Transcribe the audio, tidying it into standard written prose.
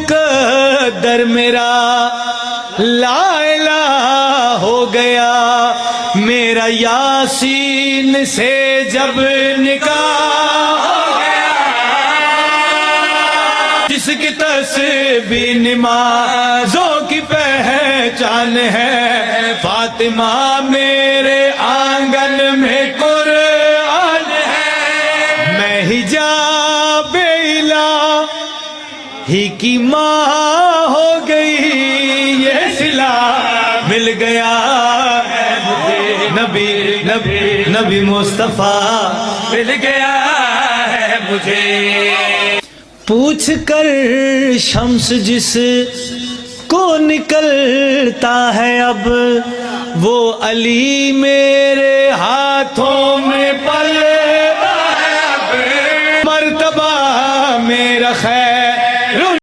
مقدر میرا لا الہ ہو گیا، میرا یاسین سے جب نکاح ہو گیا، جس کی تسبیح نمازوں کی پہچان ہے، فاطمہ میرے آنگن میں قرآن ہے، میں حجاب الہی کی ماں ہو گئی، یہ صلہ مل گیا ہے مجھے، نبی مصطفیٰ مل گیا ہے مجھے۔ پوچھ کر شمس جس کو نکلتا ہے اب، وہ علی میرے ہاتھوں میں پلتا ہے اب، مرتبہ میرا خیر